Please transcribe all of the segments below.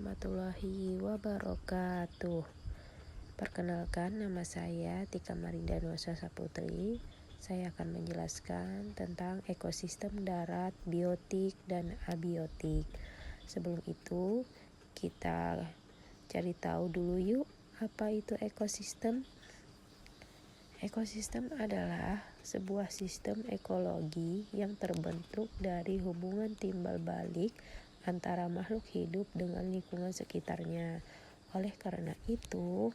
warahmatullahi wabarakatuh. Perkenalkan, nama saya Tika Marinda Nusa Saputri. Saya akan menjelaskan tentang ekosistem darat, biotik, dan abiotik. Sebelum itu, kita cari tahu dulu yuk, apa itu ekosistem? Ekosistem adalah sebuah sistem ekologi yang terbentuk dari hubungan timbal balik antara makhluk hidup dengan lingkungan sekitarnya. Oleh karena itu,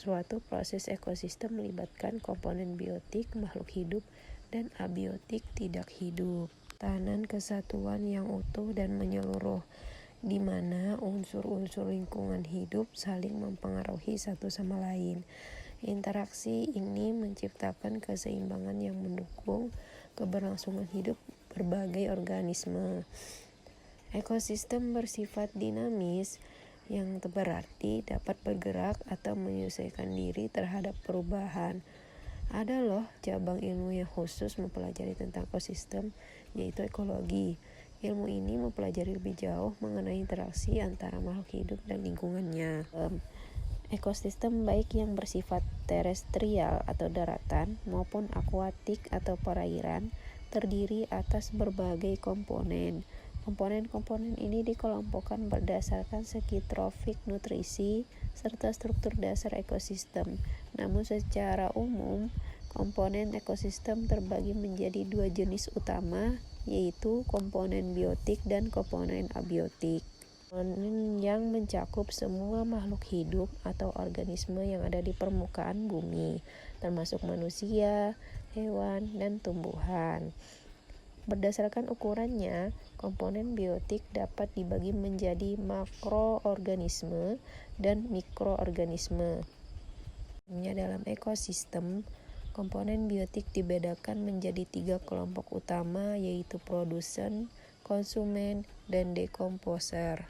suatu proses ekosistem melibatkan komponen biotik makhluk hidup dan abiotik tidak hidup. Tahanan kesatuan yang utuh dan menyeluruh, di mana unsur-unsur lingkungan hidup saling mempengaruhi satu sama lain. Interaksi ini menciptakan keseimbangan yang mendukung keberlangsungan hidup berbagai organisme. Ekosistem bersifat dinamis, yang berarti dapat bergerak atau menyesuaikan diri terhadap perubahan. Ada loh cabang ilmu yang khusus mempelajari tentang ekosistem, yaitu ekologi. Ilmu ini mempelajari lebih jauh mengenai interaksi antara makhluk hidup dan lingkungannya. Ekosistem baik yang bersifat terestrial atau daratan maupun akuatik atau perairan terdiri atas berbagai komponen. Komponen-komponen ini dikelompokkan berdasarkan segi trofik, nutrisi, serta struktur dasar ekosistem. Namun secara umum, komponen ekosistem terbagi menjadi dua jenis utama, yaitu komponen biotik dan komponen abiotik. Komponen yang mencakup semua makhluk hidup atau organisme yang ada di permukaan bumi, termasuk manusia, hewan, dan tumbuhan. Berdasarkan ukurannya, komponen biotik dapat dibagi menjadi makroorganisme dan mikroorganisme. Dalam ekosistem, komponen biotik dibedakan menjadi 3 kelompok utama, yaitu produsen, konsumen, dan dekomposer.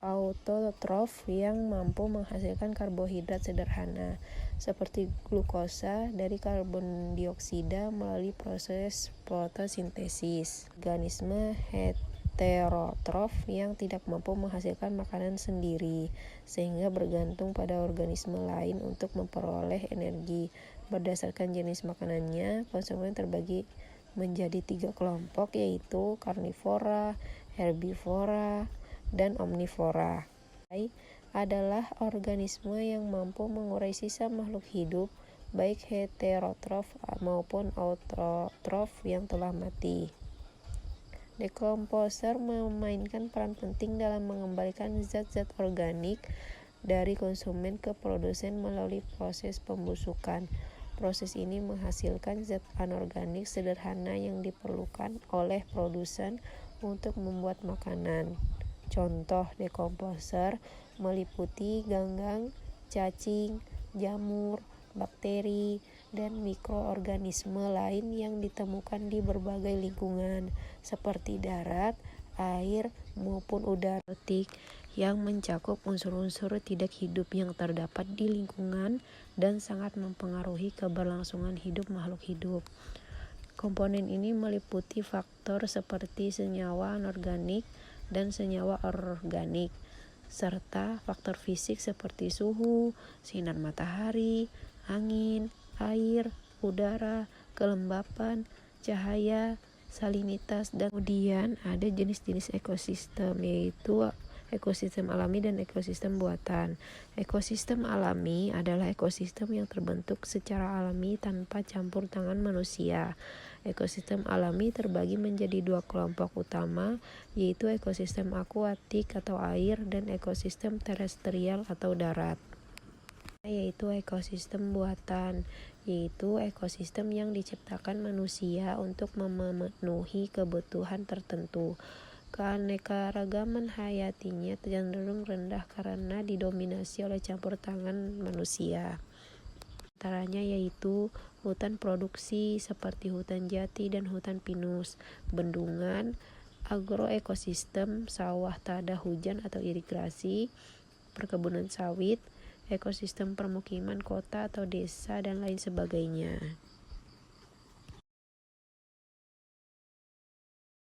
Autotrof yang mampu menghasilkan karbohidrat sederhana seperti glukosa dari karbon dioksida melalui proses fotosintesis. Organisme heterotrof yang tidak mampu menghasilkan makanan sendiri sehingga bergantung pada organisme lain untuk memperoleh energi. Berdasarkan jenis makanannya, konsumen terbagi menjadi 3 kelompok, yaitu karnivora, herbivora, dan omnivora. Adalah organisme yang mampu mengurai sisa makhluk hidup, baik heterotrof maupun autotrof yang telah mati. Dekomposer memainkan peran penting dalam mengembalikan zat-zat organik dari konsumen ke produsen melalui proses pembusukan. Proses ini menghasilkan zat anorganik sederhana yang diperlukan oleh produsen untuk membuat makanan. Contoh dekomposer meliputi ganggang, cacing, jamur, bakteri, dan mikroorganisme lain yang ditemukan di berbagai lingkungan seperti darat, air, maupun udara. Yang mencakup unsur-unsur tidak hidup yang terdapat di lingkungan dan sangat mempengaruhi keberlangsungan hidup makhluk hidup. Komponen ini meliputi faktor seperti senyawa anorganik dan senyawa organik, serta faktor fisik seperti suhu, sinar matahari, angin, air, udara, kelembapan, cahaya, salinitas, dan kemudian ada jenis-jenis ekosistem, yaitu ekosistem alami dan ekosistem buatan. Ekosistem alami adalah ekosistem yang terbentuk secara alami tanpa campur tangan manusia. Ekosistem alami terbagi menjadi 2 kelompok utama, yaitu ekosistem akuatik atau air dan ekosistem terestrial atau darat. Yaitu ekosistem buatan, yaitu ekosistem yang diciptakan manusia untuk memenuhi kebutuhan tertentu. Keanekaragaman hayatinya cenderung rendah karena didominasi oleh campur tangan manusia. Antaranya yaitu hutan produksi seperti hutan jati dan hutan pinus, bendungan, agroekosistem, sawah tada hujan atau irigasi, perkebunan sawit, ekosistem permukiman kota atau desa, dan lain sebagainya.